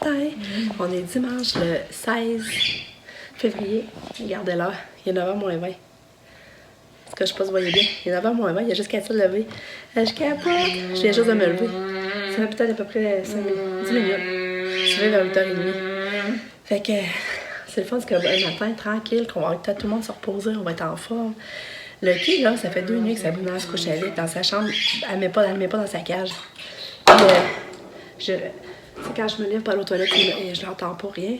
matin. On est dimanche le 16 février. Regardez l'heure, il est 9h moins 20. Est-ce que je sais pas si vous voyez bien? Il est 9h moins 20, il y a juste qu'à se lever. Je capote. Je viens juste de me lever. Ça fait peut-être à peu près 5 minutes, 10 minutes. Je suis vers 8h30. Fait que c'est le fun parce que le matin, tranquille, qu'on va être tout le monde se reposer, on va être en forme. Le Lucky, là, ça fait 2 nuits que sa boule se couche avec dans sa chambre. Elle met pas dans sa cage. Puis, quand je me lève par aux toilettes, je l'entends pas rien.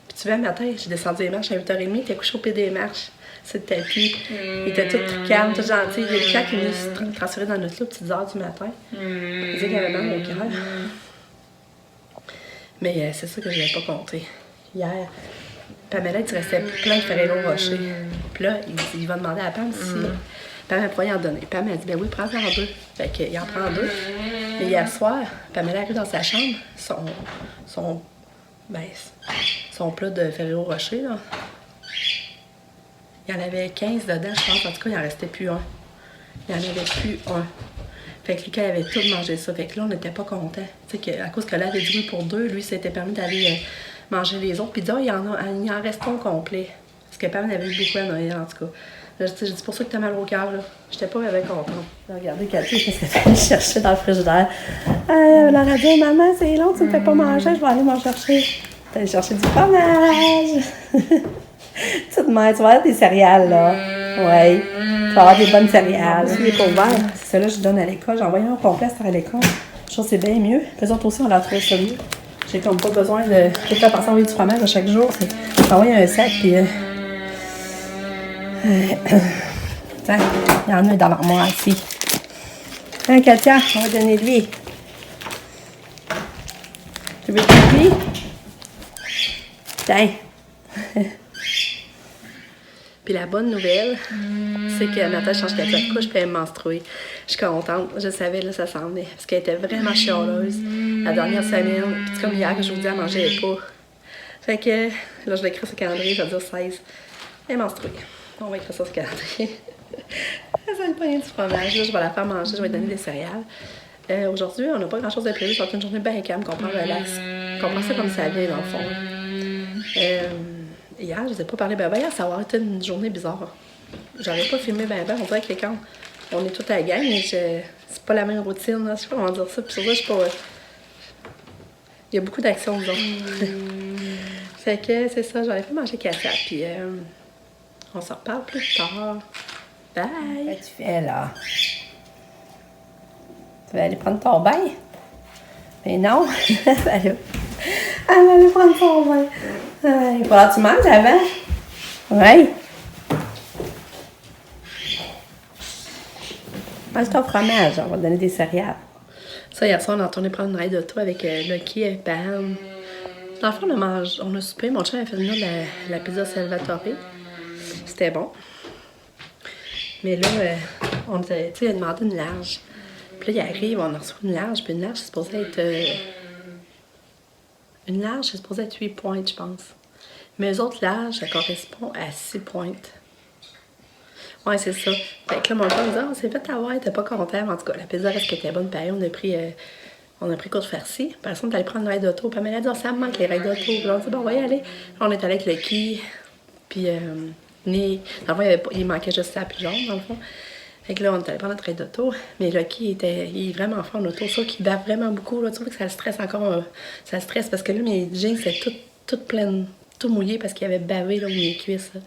Puis tu vois, le matin, j'ai descendu les marches à 8h30, il était couché au pied des marches, sur le tapis. Il était tout calme, tout gentil. Il y a le cas qui est venu se transférer dans notre lit aux petites heures du matin. Il disait qu'il avait mal au cœur. Mais c'est ça que je n'avais pas compté. Hier, Pamela, il restait plein de Ferrero Rocher. Puis là, il va demander à Pam si Pam pouvait y en donner. Pam a dit, ben oui, prends-en 2. Fait qu'il en prend 2. Mais hier soir, Pamela arrive dans sa chambre, son plat de Ferrero Rocher, là. Il y en avait 15 dedans, je pense. En tout cas, il n'en restait plus un. Il n'y en avait plus un. Fait que Lucas avait tout mangé ça. Fait que là, on n'était pas contents. Tu sais, à cause que là, avait dit oui pour 2, lui, s'était permis d'aller manger les autres. Puis il en reste pas au complet. Parce que Pam en avait eu beaucoup à Noël, en tout cas. Là, c'est pour ça que t'as mal au cœur, là. J'étais pas avec contente. Regardez, Cathy, qu'est-ce qu'elle fait chercher dans le frigidaire. La radio, maman, c'est long, tu me fais pas manger, je vais aller m'en chercher. T'es allé chercher du fromage. Toute mère, tu vas avoir des céréales, là. Oui. Tu vas avoir des bonnes céréales. Il est pas ouvert. C'est ça, là, je donne à l'école. J'ai envoyé un complet à l'école. Je trouve que c'est bien mieux. Les autres aussi, on l'a trouvé ça mieux. J'ai comme pas besoin de tout le temps passer à envoyer du fromage à chaque jour. C'est envoyer un sac, puis. Tiens, il y en a dans l'armoire ici. Hein, Katia, on va donner de lui. Tu veux de lui? Tiens. Puis la bonne nouvelle, c'est que Nathalie change Katia de couche puis elle est menstruée. Je suis contente. Je savais, là, ça s'en venait. Parce qu'elle était vraiment chialeuse la dernière semaine. Puis comme hier, je vous dis, elle mangeait pas. Fait que là, je l'écris sur le calendrier, je vais dire 16. Elle est menstruée. On va écrire ça sur le calendrier. Elle s'est poignée du fromage. Là, je vais la faire manger, je vais lui donner des céréales. Aujourd'hui, on n'a pas grand-chose de prévu. C'est une journée bien calme, qu'on prend relax. Qu'on prend ça comme ça vient, dans le fond. Hier, je ne vous ai pas parlé ben hier, ça a été une journée bizarre. J'aurais pas filmé ben. On dirait que quand on est tous à la gang, mais c'est pas la même routine. Là. Je sais pas comment dire ça. Puis sur ça, je sais pas. Il y a beaucoup d'actions, disons. Fait que c'est ça, j'aurais fait manger Katia. Puis on se reparle plus tard. Bye! Qu'est-ce que tu fais là? Tu vas aller prendre ton bain? Mais non! Elle va aller prendre son bain. Il faudra que tu manges avant. Oui. Mange ton fromage, on va te donner des céréales. Ça, hier soir, on a tourné prendre une ride d'auto avec Lucky et Pam. Dans le fond, on a soupé. Mon chien a fait venir la pizza Salvatore. C'était bon. Mais là, il a demandé une large. Puis là, il arrive, on a reçu une large. Puis une large, c'est supposé être... Une large, c'est supposé être 8 pointes, je pense. Mais eux autres larges, ça correspond à 6 pointes. Ouais, c'est ça. Fait que là, mon père me dit, oh, c'est fait avoir, t'es pas content. En tout cas, la pizza reste qu'elle était bonne. Pareil, on a pris court de farci. Par exemple, d'aller prendre une ride d'auto. Puis elle m'a dit, oh, ça me manque les rides d'auto. Puis on dit, bon, on va y aller. On est allé avec Lucky. Puis, dans le fond, il manquait juste ça, puis jaune, dans le fond. Fait que là, on est allé prendre notre ride d'auto. Mais Lucky, il est vraiment fort en auto. Sauf qu'il bave vraiment beaucoup. Là. Tu vois que ça le stresse encore. Ça stresse parce que là, mes jeans, c'est tout plein, tout mouillé parce qu'il avait bavé là, mes cuisses. Là.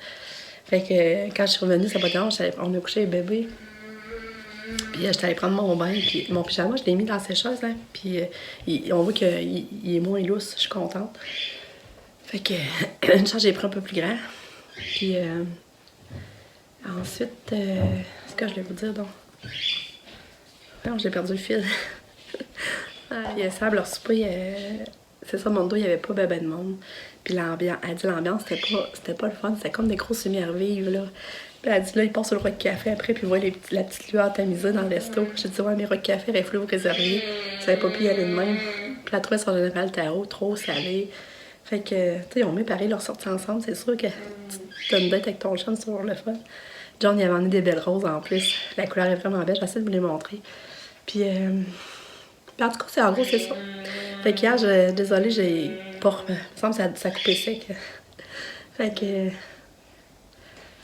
Fait que quand je suis revenue, ça n'a pas été long, on a couché les bébés. Puis j'étais allée prendre mon bain, puis mon pyjama, je l'ai mis dans la sécheuse, hein. Puis on voit qu'il est moins lousse, je suis contente. Fait que une chance, j'ai pris un peu plus grand. Puis ensuite, ce que je voulais vous dire, donc. Non, j'ai perdu le fil. Il y a ça, leur souper, c'est ça, mon dos, il n'y avait pas ben de monde. Puis elle dit l'ambiance, c'était pas le fun, c'était comme des grosses lumières vives, là. Puis elle dit, là, il passe sur le roi de café après, puis il voit la petite lueur tamisée dans le resto. J'ai dit, ouais, mais roi de café, réfléchis au réservé. Ça n'avait pas pu y aller de même. Puis la trouvait sur le général tarot, trop salé. Fait que, tu sais, ils ont mieux pareil leur sortie ensemble. C'est sûr que tu as une date avec ton chum, c'est toujours le fun. John, il avait emmené des belles roses en plus. La couleur est vraiment belle, j'essaie de vous les montrer. Puis en tout cas, en gros, c'est ça. Fait qu'hier, désolée, j'ai pas... Il me semble que ça a coupé sec. Fait que...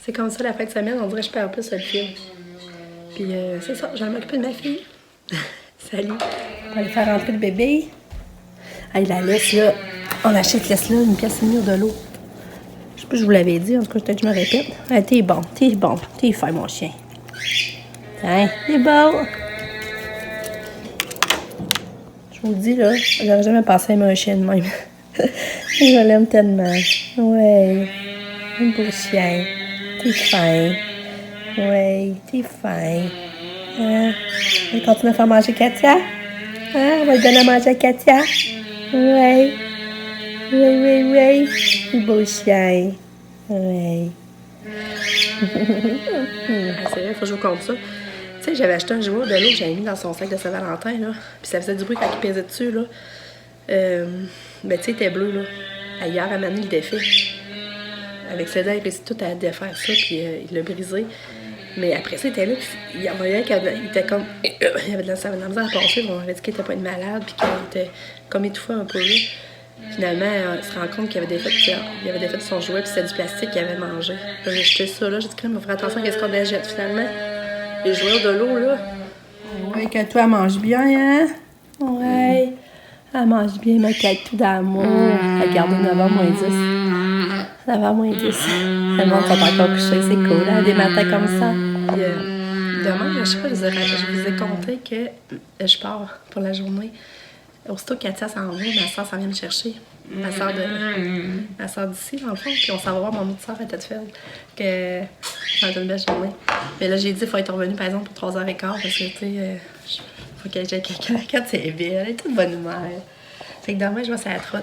C'est comme ça la fin de semaine, on dirait que je perds plus le fil. Puis c'est ça, je vais m'occuper de ma fille. Salut. On va aller faire rentrer le bébé. Hey, la laisse là, on achète cette laisse là, une pièce et demie de l'eau. Je sais pas si je vous l'avais dit, en tout cas peut-être que je me répète. Hey, t'es bon, t'es fin mon chien. Tiens, t'es beau. Je vous le dis là, j'aurais jamais pensé aimer un chien de même. Je l'aime tellement. Ouais, un beau chien. T'es fin. Ouais, t'es fin. Hein? On va continuer à faire manger Katia? Hein? On va lui donner à manger à Katia? Ouais. Ouais. Un beau chien. Ouais. C'est vrai, faut que je vous compte ça. Tu sais, j'avais acheté un jouet de l'eau que j'avais mis dans son sac de Saint-Valentin, là. Puis ça faisait du bruit quand il pesait dessus, là. Ben, tu sais, il était bleu, là. Hier, à Manu, il défait. Avec ses dents, il réussit tout à défaire ça, puis il l'a brisé. Mais après ça, il était là, puis il envoyait qu'il était comme... Il avait de la misère à passer, on avait dit qu'il était pas une malade, puis qu'il était comme étouffé un peu, là. Finalement, on se rend compte qu'il avait défait son jouet, puis c'était du plastique qu'il avait mangé. Là, j'ai jeté ça, là, j'ai dit, il faut faire attention à ce qu'on déjette, finalement. Les jouets de l'eau, là. Ouais, que toi, elle mange bien, hein? Ouais. Elle mange bien, ma tout d'amour. Elle garde 9h-10. 9h-10. Le monde sont encore couchés, c'est cool, hein? Des matins comme ça. Puis, demain, je sais pas, je vous ai compté que je pars pour la journée. Aussitôt que Katia s'en va, ma soeur s'en vient me chercher. Ma soeur d'ici, dans le fond. Puis on s'en va voir mon autre soeur à Tête-Felde. Que ça va être une belle journée. Mais là, j'ai dit qu'il faut être revenu, par exemple, pour 3h15. Parce que, tu sais, faut que j'aille quelqu'un. Quand c'est belle, elle est toute bonne humeur. Fait que demain, je vais sur la trotte.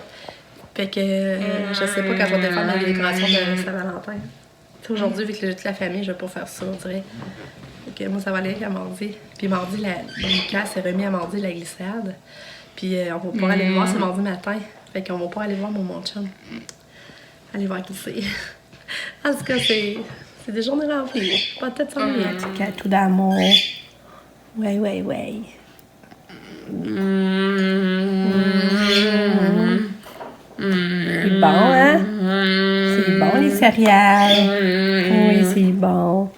Fait que je sais pas quand je vais défendre ma décoration de Saint-Valentin. Aujourd'hui, vu que j'ai toute la famille, je vais pas faire ça, on dirait. Fait que moi, ça va aller avec la mardi. Puis mardi, Lucas s'est remis à mardi la glissade. Puis on va pouvoir aller le voir ce mardi matin. Fait qu'on va pouvoir aller voir mon chum. Aller voir qui c'est. En tout cas, c'est des journées remplies. Pas de tête sans rien. Un petit catou d'amour. Ouais. C'est bon, hein? C'est bon, les céréales. Oui, c'est bon.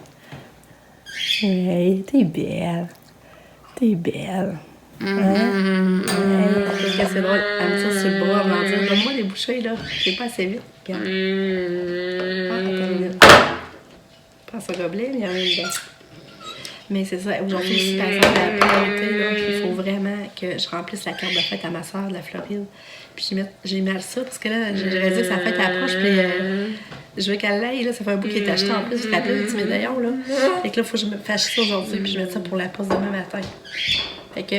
Oui, t'es belle. Hein? Parce que c'est drôle, elle me tire sur le bras, elle va dire, donne-moi les bouchées, là. C'est pas assez vite. Regarde. Attends une minute. Prends ce gobelet, mais il y en a une dedans. Mais c'est ça, aujourd'hui, c'est la priorité, là. Il faut vraiment que je remplisse la carte de fête à ma soeur de la Floride. Puis j'ai mal ça, parce que là, j'ai réalisé que sa fête approche, puis je veux qu'elle l'aille, là. Ça fait un bout qu'il est acheté en plus, je te rappelle le petit médaillon, là. Fait que là, il faut que je me fasse ça aujourd'hui, puis je mette ça pour la poste demain matin. Fait que,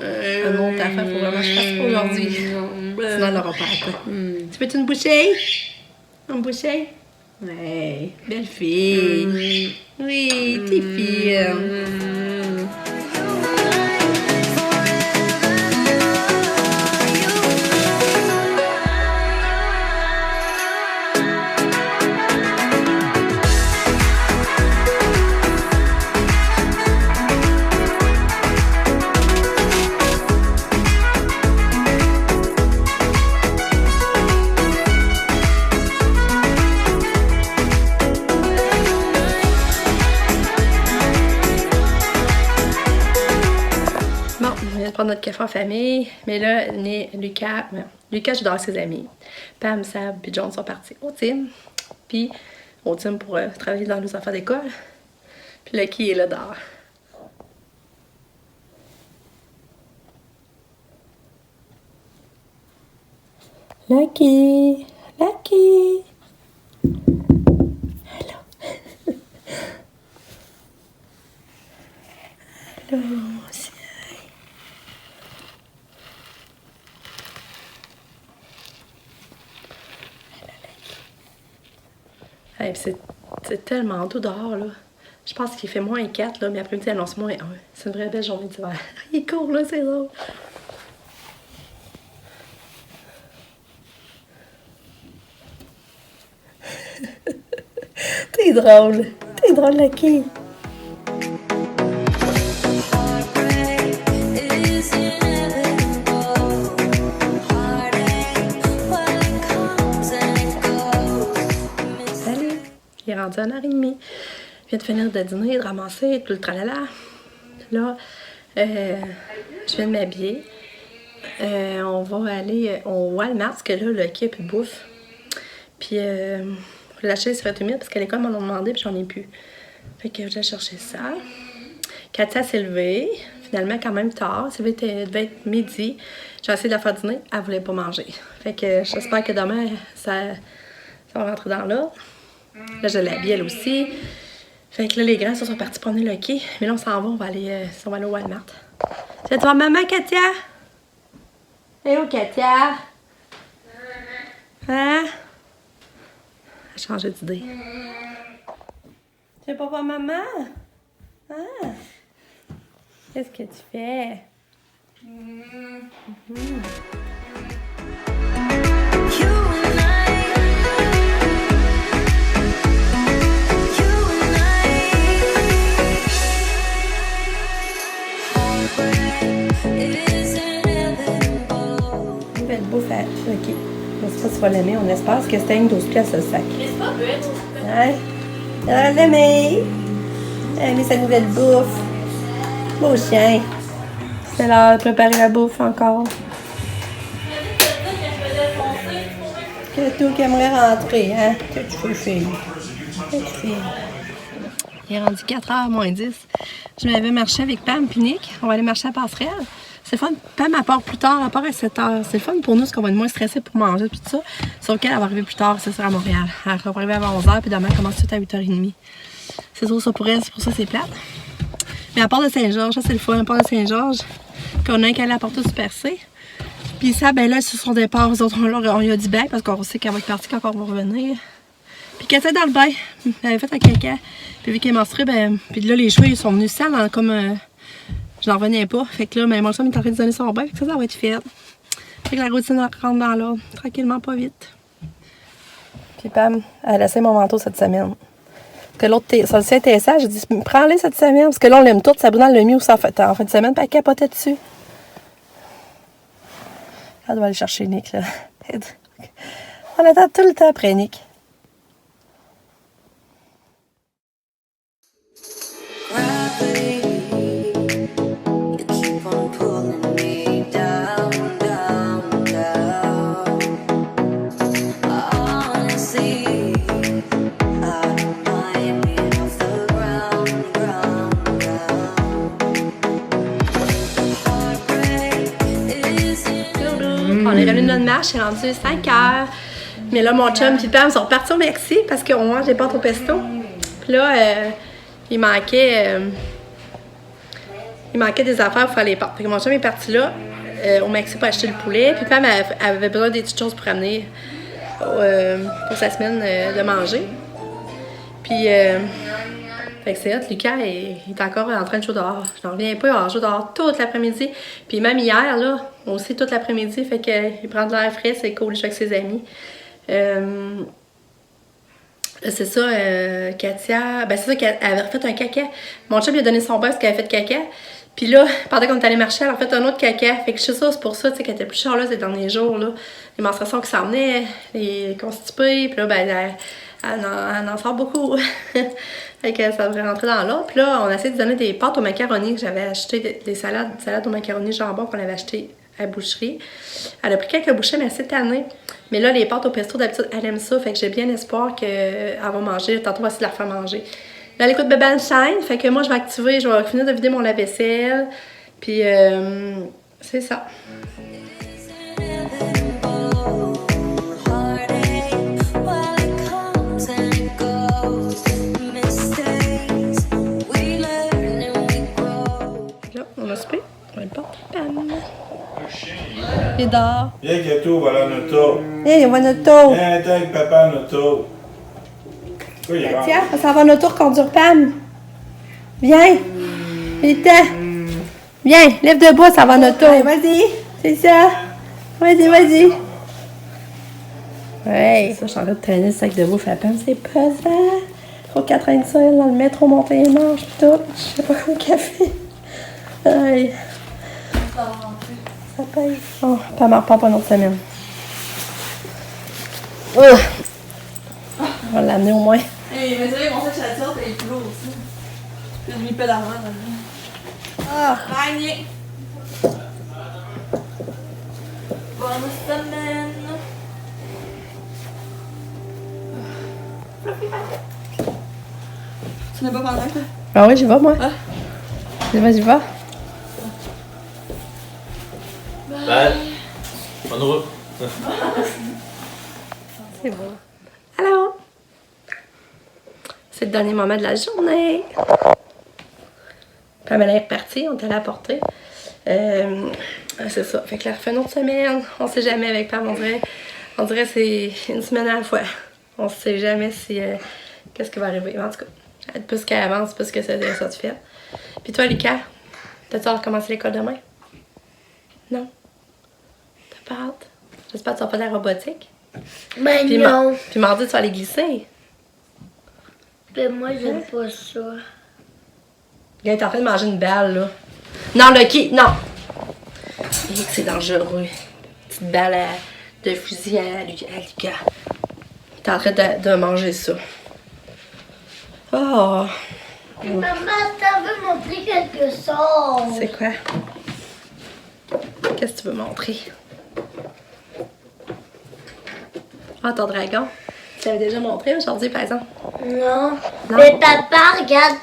un autre affaire, faut vraiment que je fasse ça aujourd'hui. Sinon, elle n'aura pas à temps. Tu veux une bouchée? Une bouchée? Ouais, belle fille. Oui, t'es fille. Prendre notre café en famille, mais là, Lucas, je dors avec ses amis. Pam, Sab et John sont partis au team, puis au team pour travailler dans nos affaires d'école. Puis Lucky est là dehors. Lucky! Hello! Hello, monsieur. Hey, c'est tellement doux dehors, là. Je pense qu'il fait moins 4, là, mais après-midi, il annonce moins 1. C'est une vraie belle journée d'hiver. Il court, là, c'est drôle. T'es drôle, Lucky. Il est rendu à 1h30. Je viens de finir de dîner, de ramasser, tout le tralala. Là, je viens de m'habiller. On va aller au Walmart, parce que là, le quai a plus de bouffe. Puis, la chaise s'est fait humide parce que l'école m'en a demandé, puis j'en ai plus. Fait que je vais chercher ça. Katia s'est levée, finalement, quand même tard. Ça devait être midi. J'ai essayé de la faire dîner, elle voulait pas manger. Fait que j'espère que demain, ça va rentrer dans l'ordre. Là, je l'habille elle aussi. Fait que là, les grands sont partis promener le quai. Mais là, on s'en va, on va aller au Walmart. Tu vas te voir maman, Katia? Eh oh, Katia? Hein? Elle a changé d'idée. Tu veux pas voir maman? Ah! Qu'est-ce que tu fais? Nouvelle bouffe à... OK. Je sais pas si tu vas l'aimer. On espère que c'était une 12 piastres le sac. N'est-ce pas, Brett? Ouais. Elle va l'aimer. Elle a aimé sa nouvelle bouffe. Beau chien. C'est l'heure de préparer la bouffe encore. C'est tout qui aimerait rentrer, hein? Que tu fais, fille? Que tu fais? Il est rendu 4h moins 10. Je m'avais marché avec Pam et Nick. On va aller marcher à Passerelle. C'est le fun. Pam, elle part plus tard, elle part à 7h. C'est le fun pour nous, parce qu'on va être moins stressés pour manger et tout ça. Sauf qu'elle va arriver plus tard, c'est ça, à Montréal. Elle va arriver avant 11h, puis demain, elle commence tout à 8h30. C'est ça pour elle, c'est pour ça que c'est plate. Mais à part de Saint-Georges, ça c'est le fun, à part de Saint-Georges, qu'on a un qu'à la porte du percé. Puis ça, ben là, sur son départ, les autres, on lui a dit bain, parce qu'on sait qu'elle va être partie quand on va revenir. Puis qu'elle était dans le bain, elle avait fait un caca. Puis vu qu'elle est menstruée, ben, puis là, les cheveux, ils sont venus sales, hein, comme je n'en revenais pas. Fait que là, ben, mon chum est en train de donner son bain, fait que ça va être fait. Fait que la routine rentre dans l'ordre, tranquillement, pas vite. Puis Pam, elle a laissé mon manteau cette semaine. Que l'autre, ça le sien était ça, j'ai dit, prends-les cette semaine, parce que là, on l'aime toutes, Sabrina l'a mis aussi en fin de semaine, puis elle capotait dessus. Elle doit aller chercher Nick, là. On attend tout le temps après Nick. On est revenu de notre marche, c'est rendu 5h. Mais là, mon chum et Pam sont repartis au Mexique parce qu'on mange des pâtes au pesto. Puis là, il manquait des affaires pour faire les pâtes. Fait que mon chum est parti là, au Mexique pour acheter le poulet. Puis Pam avait besoin des petites choses pour amener pour sa semaine de manger. Puis, fait que c'est hot, Lucas il est encore en train de jouer dehors. Je n'en reviens pas, il va jouer dehors toute l'après-midi. Puis même hier, là, aussi toute l'après-midi, fait qu'il prend de l'air frais, c'est cool, il joue avec ses amis. C'est ça, Katia, ben c'est ça qu'elle avait refait un caca. Mon chum lui a donné son bain parce qu'elle avait fait caca. Puis là, pendant qu'on est allé marcher, elle a fait un autre caca. Fait que je sais ça, c'est pour ça, tu sais, qu'elle était plus charleuse ces derniers jours, là. Les menstruations qui s'en venaient, les constipés, puis là, ben, elle en sort beaucoup. Fait que ça devrait rentrer dans l'ordre. Puis là, on a essayé de donner des pâtes aux macaronis que j'avais acheté, des salades aux macaronis jambon qu'on avait acheté à la boucherie. Elle a pris quelques bouchées, mais c'est tanné. Mais là, les pâtes au pesto, d'habitude, elle aime ça. Fait que j'ai bien espoir qu'elle va manger. Tantôt, on va essayer de la faire manger. Là, elle écoute Bébé Shine. Fait que moi, je vais finir de vider mon lave-vaisselle. Puis, c'est ça. On a soupé, on va le porter. Pam. Il dort. Viens, Gato, voilà notre auto. Hey, on va notre tour. Viens, attends avec papa notre auto. Tiens, on s'en va à notre tour conduire Pam. Viens. Vite. Viens, lève debout, ça va à notre tour. Vas-y, c'est ça. Vas-y. Ouais. Ça, je suis en train de traîner le sac de bouffe à Pam, c'est pesant. Faut qu'elle traîne ça dans le métro, monter les marches, pis tout. Je sais pas comment qu'elle fait. Aïe. Ça paye. Oh, Pam m'en reprend pas une autre semaine. On va l'amener au moins. Hey, mais c'est vrai, mon sac sur la tire, il est plus lourd aussi. J'ai mis peu d'argent là-dedans. Ah, Ragné! Bonne semaine! Tu n'as pas parlé, toi? Ah oui, j'y vais, moi. Ah. J'y vais. Bye. Bonne route. C'est bon. Allô? C'est le dernier moment de la journée. Pamela est repartie, on est allé la porter. C'est ça. Fait que là, refait une autre semaine. On sait jamais avec Pam, on dirait que c'est une semaine à la fois. On sait jamais si qu'est-ce qui va arriver. En tout cas, plus qu'elle avance, plus que ça te fait. Puis toi, Lucas, t'as-tu hâte de recommencer l'école demain? Non? T'as pas hâte? J'espère que tu vas pas de la robotique. Ben Puis, non. puis mardi, tu vas aller glisser. Ben moi, j'aime pas ça. Il est en train de manger une balle, là. Non, Lucky, non! Et que c'est dangereux. Petite balle de fusil à Lucas. Il est en train de manger ça. Oh! Maman, t'as veux montrer quelque chose. C'est quoi? Qu'est-ce que tu veux montrer? Ah, ton dragon. Tu l'avais déjà montré aujourd'hui, par exemple? Non. Non. Mais papa, regarde,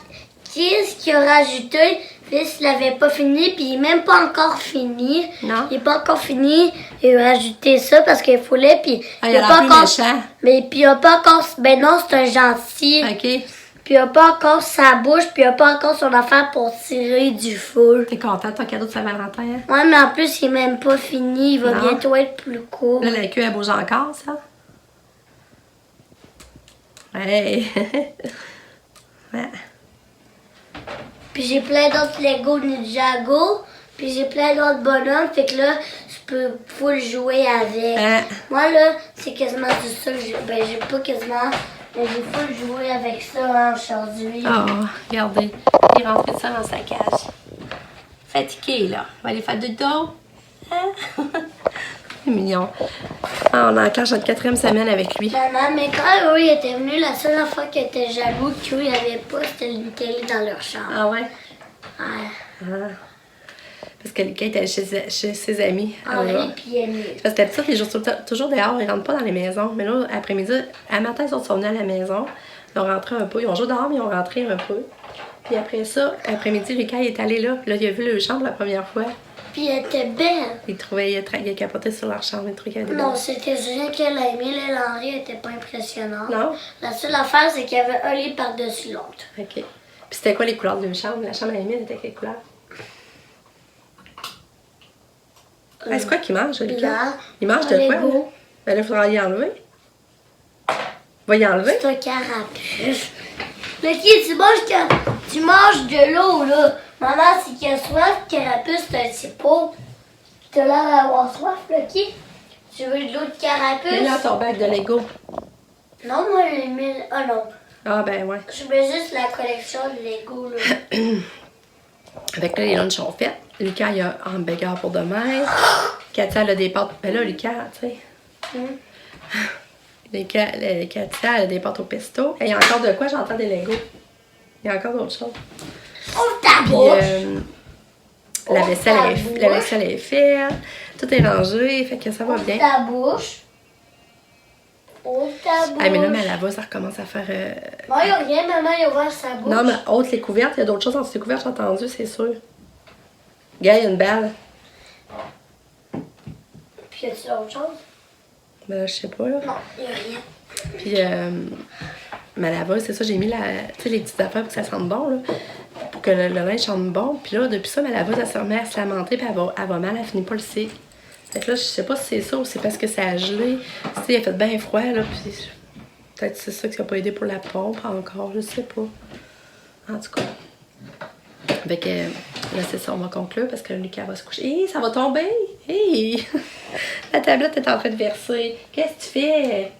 qu'est-ce qu'il a rajouté? Fils, il l'avait pas fini, puis il est même pas encore fini. Non. Il est pas encore fini. Il a rajouté ça parce qu'il fallait, puis Ah, il a pas l'air plus encore. méchant. Mais puis il a pas encore. Ben non, c'est un gentil. OK. Puis il a pas encore sa bouche, puis il a pas encore son affaire pour tirer du feu. T'es contente de ton cadeau de Saint-Valentin, hein? Ouais, mais en plus, il est même pas fini. Il va Non. bientôt être plus court. Là, la queue, elle bouge encore, ça? Hey! Ouais. Puis j'ai plein d'autres Lego Ninjago. Puis j'ai plein d'autres bonhommes. Fait que là, je peux full jouer avec. Hein? Moi, là, c'est quasiment du ça. Ben, j'ai pas quasiment. Mais j'ai full joué avec ça hein, aujourd'hui. Oh, regardez. Il est rentré de ça dans sa cage. Fatigué, là. On va aller faire du dos. Hein? C'est mignon. Ah, on enclenche notre 4e semaine avec lui. Maman, mais quand eux, ils étaient venus, la seule fois qu'ils étaient jaloux qu'eux, ils n'avaient pas, c'était le télé dans leur chambre. Ah ouais? Ouais. Ah. Parce que Lucas était chez ses amis. Henri puis Emile. Parce que d'habitude, ils jouent toujours dehors, ils rentrent pas dans les maisons. Mais là, après-midi, à matin, ils sont venus à la maison. Ils ont rentré un peu. Ils ont joué dehors, mais ils ont rentré un peu. Puis après ça, après-midi, Lucas il est allé là. Puis là, il a vu leur chambre la première fois. Puis elle était belle. Il a capoté sur leur chambre, les trucs qu'il y avait Non, dedans. c'était rien qu'elle a aimé. Henri était pas impressionnant. Non? La seule affaire, c'est qu'il y avait un lit par-dessus l'autre. OK. Puis c'était quoi les couleurs de leur chambre? La chambre à Emile était quelle couleur? Ah, c'est quoi qu'il mange, Lucas? Blanc. Il mange de Un quoi? Lego. Là? Ben là, il faudra y enlever. Va y enlever? C'est un carapuce. Lucky, tu manges de l'eau, là. Maman, si tu as soif, carapuce, c'est un petit pot. Tu as l'air d'avoir soif, Lucky. Tu veux de l'eau de carapuce? Mets-le dans ton bac de Lego. Non, moi, j'ai mis... Ah non. Ah, ben ouais. Je mets juste la collection de Lego, là. Avec là, les lunchs sont faits. Lucas, il a un hamburger pour demain. Katia, elle a des pâtes. Ben là, Lucas, tu sais. Katia, elle a des pâtes au pesto. Et il y a encore de quoi? J'entends des Legos. Il y a encore d'autres choses. Ouvre ta Puis, bouche! la vaisselle bouche. est faite. Tout est rangé. Fait que ça va Ouvre bien. ta bouche. Ouvre ta bouche. Ah, mais là, mais la voix, ça recommence à faire. Non, il n'y a rien, maman, il a ouvert sa bouche. Non, mais haute les couvertes. Il y a d'autres choses entre les couvertes, j'ai entendu, c'est sûr. Gars, il y a une balle. Puis, y a-tu d'autres choses? Ben là, je sais pas, là. Non, il n'y a rien. Puis, ma laveuse, c'est ça, j'ai mis tu sais, les petites affaires pour que ça sente bon, là. Pour que le linge sente bon. Puis là, depuis ça, ma laveuse, elle se remet à se lamenter, puis elle va mal, elle finit pas le cycle. Fait que là, je sais pas si c'est ça ou c'est parce que ça a gelé. Tu sais, il a fait bien froid, là, puis peut-être c'est ça qui n'a pas aidé pour la pompe encore, je sais pas. En tout cas. Fait que là, c'est ça, on va conclure parce que Lucas va se coucher. Hé, ça va tomber! Hé! La tablette est en train de verser. Qu'est-ce que tu fais?